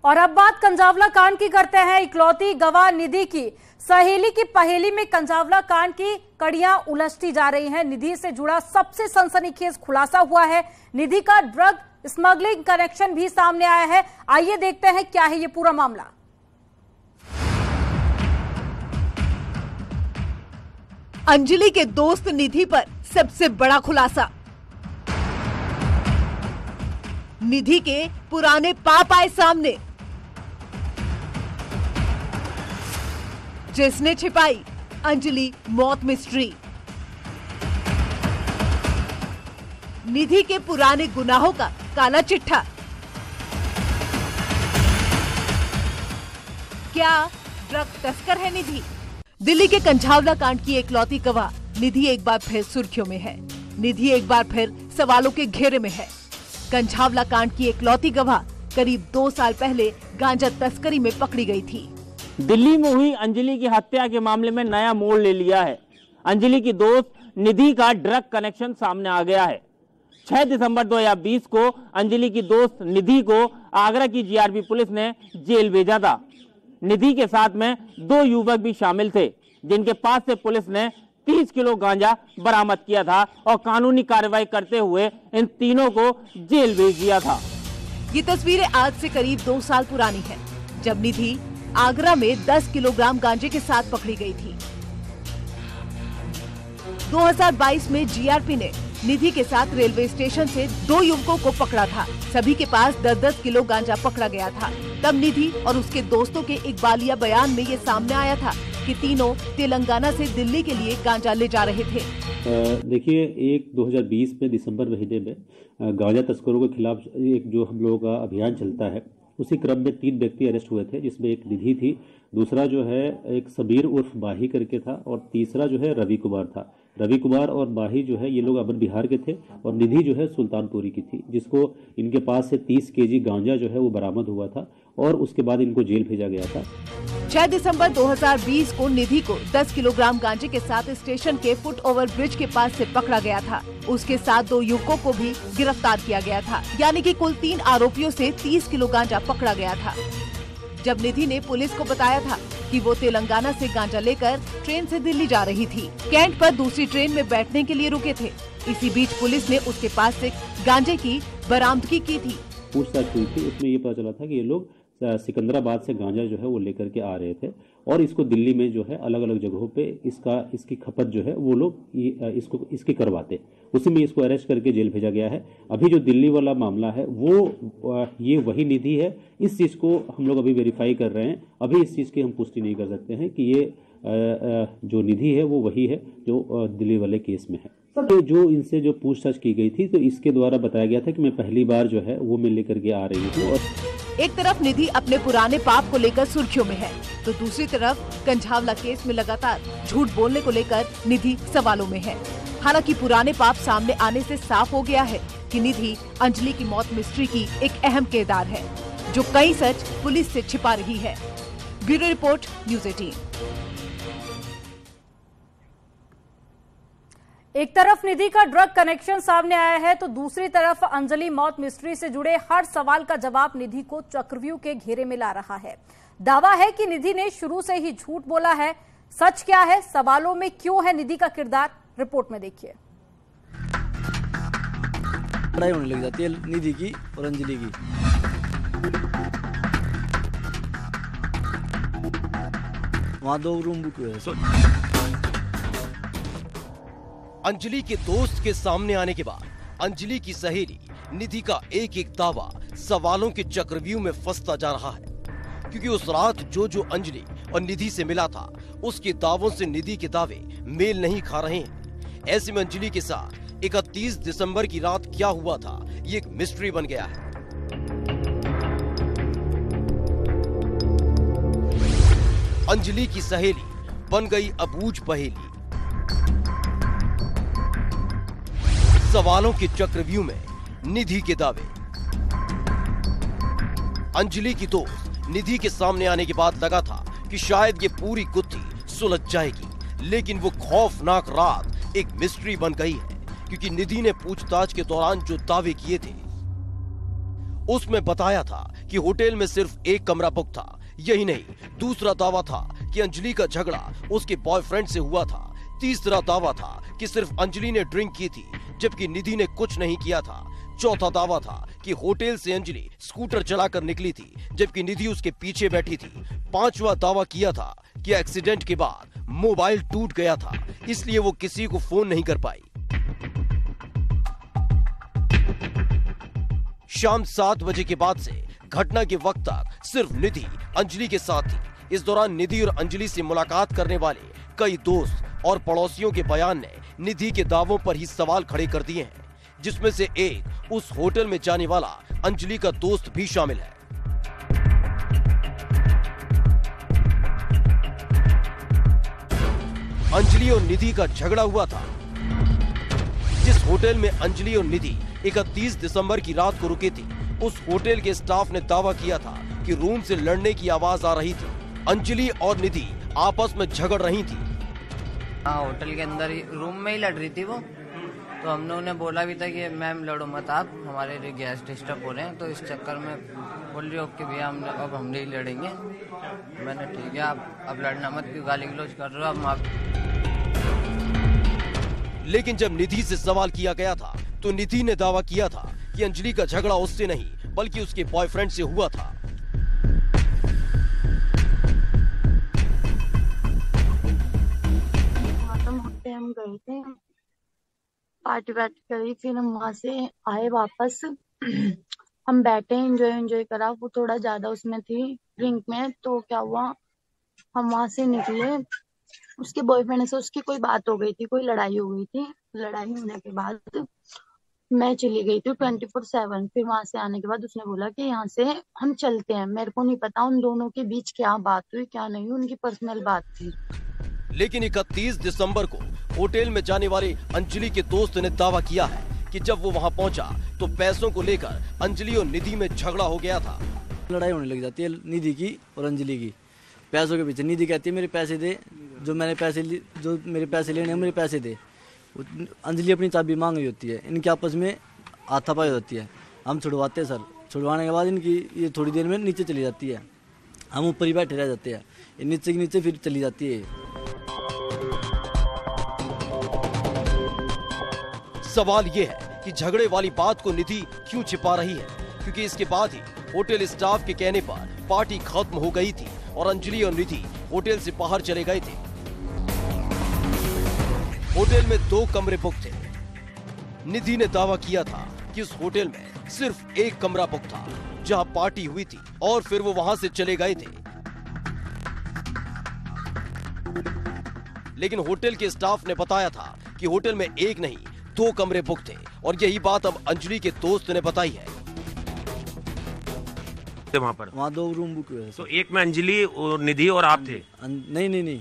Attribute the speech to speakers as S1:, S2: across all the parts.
S1: और अब बात कंजावला कांड की करते हैं। इकलौती गवाह निधि की सहेली की पहेली में कंजावला कांड की कड़ियां उलझती जा रही हैं। निधि से जुड़ा सबसे सनसनीखेज खुलासा हुआ है। निधि का ड्रग स्मगलिंग कनेक्शन भी सामने आया है। आइए देखते हैं क्या है ये पूरा मामला।
S2: अंजलि के दोस्त निधि पर सबसे बड़ा खुलासा। निधि के पुराने पाप आए सामने, जिसने छिपाई अंजलि मौत मिस्ट्री। निधि के पुराने गुनाहों का काला चिट्ठा। क्या ड्रग तस्कर है निधि? दिल्ली के कंझावला कांड की इकलौती गवाह निधि एक बार फिर सुर्खियों में है। निधि एक बार फिर सवालों के घेरे में है। कंझावला कांड की इकलौती गवाह करीब 2 साल पहले गांजा तस्करी में पकड़ी गई थी।
S3: दिल्ली में हुई अंजलि की हत्या के मामले में नया मोड़ ले लिया है। अंजलि की दोस्त निधि का ड्रग कनेक्शन सामने आ गया है। 6 दिसंबर 2020 को अंजलि की दोस्त निधि को आगरा की जीआरपी पुलिस ने जेल भेजा था। निधि के साथ में 2 युवक भी शामिल थे, जिनके पास से पुलिस ने 30 किलो गांजा बरामद किया था और कानूनी कार्रवाई करते हुए इन तीनों को जेल भेज दिया था।
S2: ये तस्वीरें आज से करीब 2 साल पुरानी हैं, जब निधि आगरा में 10 किलोग्राम गांजे के साथ पकड़ी गई थी। 2022 में जीआरपी ने निधि के साथ रेलवे स्टेशन से 2 युवकों को पकड़ा था। सभी के पास 10-10 किलो गांजा पकड़ा गया था। तब निधि और उसके दोस्तों के इकबालिया बयान में ये सामने आया था कि तीनों तेलंगाना से दिल्ली के लिए गांजा ले जा रहे थे।
S4: देखिए, 2020 में दिसंबर महीने में गांजा तस्करों के खिलाफ एक जो हम लोगों का अभियान चलता है, उसी क्रम में 3 व्यक्ति अरेस्ट हुए थे, जिसमें एक निधि थी, दूसरा जो है एक सबीर उर्फ माही करके था और तीसरा जो है रवि कुमार था। रवि कुमार और माही जो है ये लोग अमन बिहार के थे और निधि जो है सुल्तानपुरी की थी, जिसको इनके पास से 30 केजी गांजा जो है वो बरामद हुआ था और उसके बाद इनको जेल भेजा गया था।
S2: 6 दिसंबर 2020 को निधि को 10 किलोग्राम गांजे के साथ स्टेशन के फुट ओवर ब्रिज के पास से पकड़ा गया था। उसके साथ 2 युवकों को भी गिरफ्तार किया गया था, यानी कि कुल 3 आरोपियों से 30 किलो गांजा पकड़ा गया था। जब निधि ने पुलिस को बताया था कि वो तेलंगाना से गांजा लेकर ट्रेन से दिल्ली जा रही थी, कैंट पर दूसरी ट्रेन में बैठने के लिए रुके थे। इसी बीच पुलिस ने उसके पास से गांजे की बरामदगी की थी।
S4: पूछताछ हुई थी, उसमें ये पता चला था कि ये लोग सिकंदराबाद से गांजा जो है वो लेकर के आ रहे थे और इसको दिल्ली में जो है अलग अलग जगहों पे इसकी खपत जो है वो लोग इसकी करवाते। उसी में इसको अरेस्ट करके जेल भेजा गया है। अभी जो दिल्ली वाला मामला है वो ये वही निधि है। इस चीज़ को हम लोग अभी वेरीफाई कर रहे हैं। अभी इस चीज़ की हम पुष्टि नहीं कर सकते हैं कि ये जो निधि है वो वही है जो दिल्ली वाले केस में है। तो जो इनसे जो पूछताछ की गई थी, तो इसके द्वारा बताया गया था कि मैं पहली बार जो है वो मैं लेकर के आ रही हूँ। और
S2: एक तरफ निधि अपने पुराने पाप को लेकर सुर्खियों में है, तो दूसरी तरफ कंझावला केस में लगातार झूठ बोलने को लेकर निधि सवालों में है। हालांकि पुराने पाप सामने आने से साफ हो गया है कि निधि अंजलि की मौत मिस्ट्री की एक अहम किरदार है, जो कई सच पुलिस से छिपा रही है। Bureau report, news 18।
S1: एक तरफ निधि का ड्रग कनेक्शन सामने आया है, तो दूसरी तरफ अंजलि मौत मिस्ट्री से जुड़े हर सवाल का जवाब निधि को चक्रव्यूह के घेरे में ला रहा है। दावा है कि निधि ने शुरू से ही झूठ बोला है। सच क्या है? सवालों में क्यों है निधि का किरदार? रिपोर्ट में देखिए।
S5: लड़ाई होने लग जाती है निधि की और अंजलि की। वहां 2 रूम बुक हुए।
S6: अंजलि के दोस्त के सामने आने के बाद अंजलि की सहेली निधि का एक एक दावा सवालों के चक्रव्यूह में फंसता जा रहा है, क्योंकि उस रात जो अंजलि और निधि से मिला था, उसके दावों से निधि के दावे मेल नहीं खा रहे हैं। ऐसे में अंजलि के साथ 31 दिसंबर की रात क्या हुआ था, ये एक मिस्ट्री बन गया है। अंजलि की सहेली बन गई अबूझ पहेली। सवालों के चक्रव्यूह में निधि के दावे। अंजलि की दोस्त निधि के सामने आने के बाद लगा था कि शायद ये पूरी गुत्थी सुलझ जाएगी, लेकिन वो खौफनाक रात एक मिस्ट्री बन गई है, क्योंकि निधि ने पूछताछ के दौरान जो दावे किए थे उसमें बताया था कि होटल में सिर्फ एक कमरा बुक था। यही नहीं, दूसरा दावा था कि अंजलि का झगड़ा उसके बॉयफ्रेंड से हुआ था। तीसरा दावा था कि सिर्फ अंजलि ने ड्रिंक की थी जबकि निधि ने कुछ नहीं किया था। चौथा दावा था कि होटल से अंजलि स्कूटर चलाकर निकली थी जबकि निधि उसके पीछे बैठी थी। पांचवा दावा किया था कि एक्सीडेंट के बाद मोबाइल टूट गया था, इसलिए वो किसी को फोन नहीं कर पाई। शाम 7 बजे के बाद से घटना के वक्त तक सिर्फ निधि अंजलि के साथ थी। इस दौरान निधि और अंजलि से मुलाकात करने वाले कई दोस्त और पड़ोसियों के बयान ने निधि के दावों पर ही सवाल खड़े कर दिए हैं, जिसमें से एक उस होटल में जाने वाला अंजलि का दोस्त भी शामिल है। अंजलि और निधि का झगड़ा हुआ था। जिस होटल में अंजलि और निधि 31 दिसंबर की रात को रुके थे, उस होटल के स्टाफ ने दावा किया था कि रूम से लड़ने की आवाज आ रही थी। अंजलि और निधि आपस में झगड़ रही थी।
S7: हाँ, होटल के अंदर ही रूम में ही लड़ रही थी वो। तो हमने उन्हें बोला भी था कि मैम लड़ो मत, आप हमारे गेस्ट डिस्टर्ब हो रहे हैं। तो इस चक्कर में बोल रही हो कि भैया अब हम नहीं लड़ेंगे। मैंने ठीक है, आप अब लड़ना मत, क्यों गाली गलौज कर रहे हो आप।
S6: लेकिन जब निधि से सवाल किया गया था तो निधि ने दावा किया था कि अंजलि का झगड़ा उससे नहीं बल्कि उसके बॉयफ्रेंड से हुआ था।
S8: हम गए थे, पार्टी वार्टी करी, फिर हम वहां से आए वापस। हम बैठे एंजॉय करा। वो थोड़ा ज्यादा उसमें थी ड्रिंक में। तो क्या हुआ, हम वहां से निकले, उसके बॉयफ्रेंड से उसकी कोई बात हो गई थी, कोई लड़ाई हो गई थी। लड़ाई होने के बाद मैं चली गई थी 24/7। फिर वहां से आने के बाद उसने बोला कि यहाँ से हम चलते हैं। मेरे को नहीं पता उन दोनों के बीच क्या बात हुई क्या नहीं, उनकी पर्सनल बात थी।
S6: लेकिन 31 दिसंबर को होटल में जाने वाले अंजलि के दोस्त ने दावा किया है कि जब वो वहां पहुंचा तो पैसों को लेकर अंजलि और निधि में झगड़ा हो गया था।
S5: लड़ाई होने लग जाती है निधि की और अंजलि की पैसों के पीछे। निधि कहती है मेरे पैसे दे, जो मेरे पैसे लेने हैं मेरे पैसे दे। अंजलि अपनी चाबी मांग रही होती है। इनके आपस में हाथापाई होती है। हम छुड़वाते हैं सर। छुड़वाने के बाद इनकी ये थोड़ी देर में नीचे चली जाती है। हम ऊपर ही बैठे रह जाते हैं। ये नीचे के नीचे फिर चली जाती है।
S6: सवाल ये है कि झगड़े वाली बात को निधि क्यों छिपा रही है, क्योंकि इसके बाद ही होटल स्टाफ के कहने पर पार्टी खत्म हो गई थी और अंजलि और निधि होटल से बाहर चले गए थे। होटल में 2 कमरे बुक थे। निधि ने दावा किया था कि उस होटल में सिर्फ एक कमरा बुक था जहां पार्टी हुई थी और फिर वो वहां से चले गए थे। लेकिन होटल के स्टाफ ने बताया था कि होटल में एक नहीं 2 कमरे बुक थे और यही बात अब अंजलि के दोस्त ने बताई है।
S5: वहाँ 2 रूम बुक हुए।
S9: तो एक में अंजलि और निधि और आप थे?
S5: नहीं,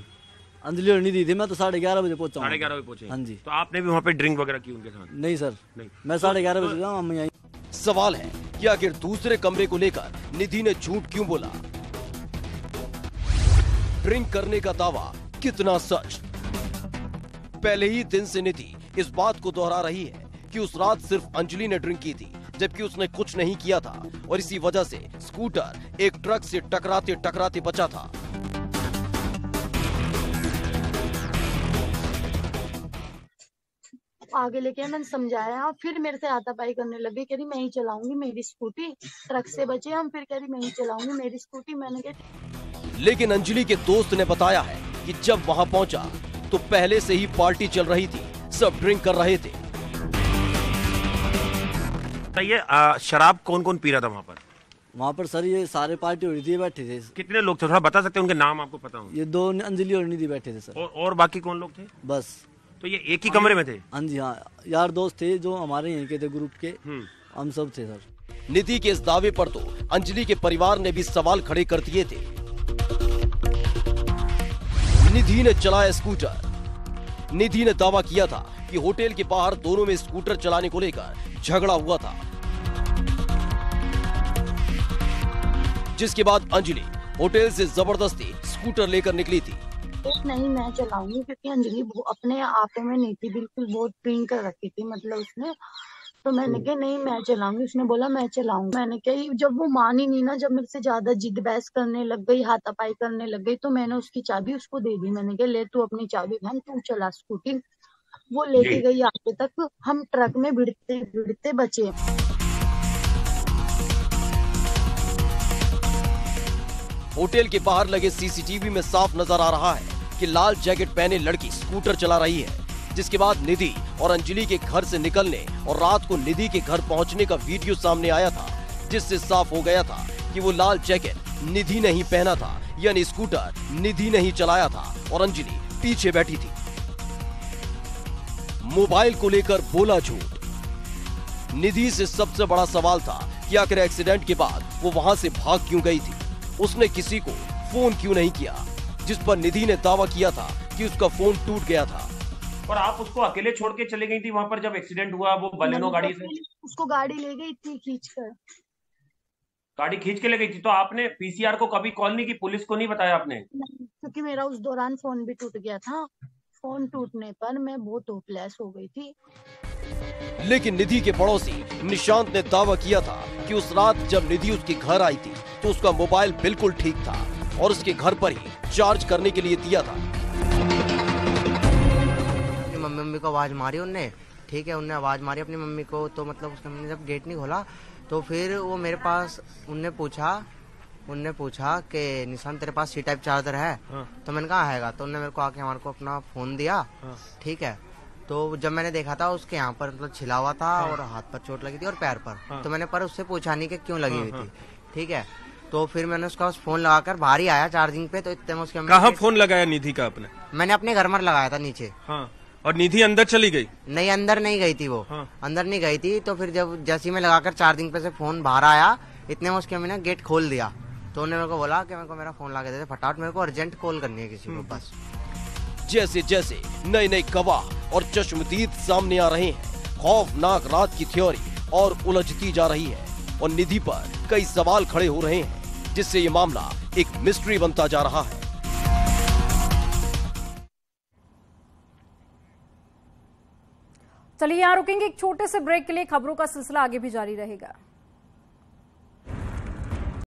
S5: अंजलि और निधि थे। मैं तो 11:30 बजे पहुंचा।
S9: 11:30 बजे पहुंचे?
S5: हाँ जी।
S9: तो आपने भी वहाँ पे ड्रिंक वगैरह की उनके साथ?
S5: नहीं सर, नहीं। मैं 11:30 बजे जाऊँ। हम यहीं।
S6: सवाल है कि आखिर दूसरे कमरे को लेकर निधि ने झूठ क्यों बोला? ड्रिंक करने का दावा कितना सच? पहले ही दिन से निधि इस बात को दोहरा रही है कि उस रात सिर्फ अंजलि ने ड्रिंक की थी जबकि उसने कुछ नहीं किया था और इसी वजह से स्कूटर एक ट्रक से टकराते टकराते बचा था।
S8: आगे लेके मैंने समझाया, फिर मेरे से हाथापाई करने लगे। कह रही मैं ही चलाऊंगी मेरी स्कूटी, ट्रक से बचे हम। फिर कह रही मैं ही चलाऊंगी मेरी स्कूटी। मैंने कहा।
S6: लेकिन अंजलि के दोस्त ने बताया है कि जब वहां पहुंचा तो पहले से ही पार्टी चल रही थी, सब ड्रिंक कर रहे थे।
S9: ये शराब कौन कौन पी रहा था वहाँ पर?
S5: वहाँ पर सर ये सारे पार्टी हो रही थी, बैठे थे।
S9: कितने लोग थे, थोड़ा बता सकते हैं? उनके नाम आपको पता हो?
S5: ये 2 अंजलि और निधि बैठे थे सर।
S9: और बाकी कौन लोग थे?
S5: बस।
S9: तो ये एक ही कमरे में थे?
S5: हाँ जी, हाँ। यार दोस्त थे जो हमारे यहीं के थे, ग्रुप के। हम सब थे सर।
S6: निधि के इस दावे पर तो अंजलि के परिवार ने भी सवाल खड़े कर दिए थे। निधि ने चलाया स्कूटर। निधि ने दावा किया था कि होटल के बाहर दोनों में स्कूटर चलाने को लेकर झगड़ा हुआ था, जिसके बाद अंजलि होटल से जबरदस्ती स्कूटर लेकर निकली थी।
S8: नहीं मैं चलाऊंगी, क्योंकि अंजलि अपने आप में नहीं थी बिल्कुल, बहुत ड्रिंक कर रखी थी। मतलब उसने तो मैंने कहा नहीं मैं चलाऊंगी। उसने बोला मैं चलाऊंगी। मैंने कहा जब वो मानी नहीं ना, जब मेरे से ज्यादा जिद बहस करने लग गई, हाथापाई करने लग गई, तो मैंने उसकी चाबी उसको दे दी। मैंने कहा ले तू अपनी चाबी बहन, तू चला स्कूटी। वो लेके गई आगे तक, हम ट्रक में भिड़ते भिड़ते बचे।
S6: होटल के बाहर लगे सीसीटीवी में साफ नजर आ रहा है कि लाल जैकेट पहने लड़की स्कूटर चला रही है, जिसके बाद निधि और अंजलि के घर से निकलने और रात को निधि के घर पहुंचने का वीडियो सामने आया था, जिससे साफ हो गया था कि वो लाल जैकेट निधि ने ही पहना था, यानी स्कूटर निधि ने ही चलाया था और अंजलि पीछे बैठी थी। मोबाइल को लेकर बोला झूठ। निधि से सबसे बड़ा सवाल था कि आखिर एक्सीडेंट के बाद वो वहां से भाग क्यों गई थी, उसने किसी को फोन क्यों नहीं किया, जिस पर निधि ने दावा किया था कि उसका फोन टूट गया था।
S9: और आप उसको अकेले छोड़ के चले गई थी वहां पर जब एक्सीडेंट हुआ, वो बलेनो गाड़ी से?
S8: उसको गाड़ी ले गई थी खींचकर।
S9: गाड़ी खींच के ले गई थी, तो आपने पीसीआर को कभी कॉल नहीं की, पुलिस को नहीं बताया आपने?
S8: नहीं, क्योंकि मेरा उस दौरान फोन भी टूट गया था। फोन टूटने पर मैं बहुत होपलेस हो गई थी।
S6: लेकिन निधि के पड़ोसी निशांत ने दावा किया था कि उस रात जब निधि उसके घर आई थी तो उसका मोबाइल बिल्कुल ठीक था और उसके घर पर ही चार्ज करने के लिए दिया था।
S10: मम्मी को आवाज मारी उनने, ठीक है, उनने आवाज मारी अपनी मम्मी को, तो मतलब उसने मम्मी ने जब गेट नहीं खोला तो फिर वो मेरे पास उनने पूछा कि निशान तेरे पास सी टाइप चार्जर है? तो मैंने कहा हैगा। तो उन्होंने मेरे को आके हमारे को अपना फोन दिया, ठीक है। तो जब मैंने देखा था उसके यहाँ पर मतलब छिला हुआ था और हाथ पर चोट लगी थी और पैर पर, तो मैंने पर उससे पूछा नहीं कि क्यों लगी हुई थी, ठीक है। तो फिर मैंने उसका फोन लगाकर बाहर ही आया चार्जिंग पे, तो इतने में उसके
S11: कहाँ फोन लगाया निधि का आपने?
S10: मैंने अपने घर में लगाया था नीचे।
S11: और निधि अंदर चली गई?
S10: नहीं, अंदर नहीं गई थी वो, अंदर नहीं गई थी। तो फिर जब जैसे मैं लगाकर चार्जिंग पे से फोन बाहर आया, इतने में उसके मैंने गेट खोल दिया। तो उन्होंने मेरे को बोला कि मेरे को मेरा फोन लगा दे, फटाफट मेरे को अर्जेंट कॉल करनी है किसी को बस।
S6: जैसे जैसे नए नए गवाह और चश्मदीद सामने आ रहे हैं, खौफनाक रात की थ्योरी और उलझती जा रही है और निधि पर कई सवाल खड़े हो रहे हैं, जिससे ये मामला एक मिस्ट्री बनता जा रहा है।
S1: चलिए यहाँ रुकेंगे एक छोटे से ब्रेक के लिए, खबरों का सिलसिला आगे भी जारी रहेगा।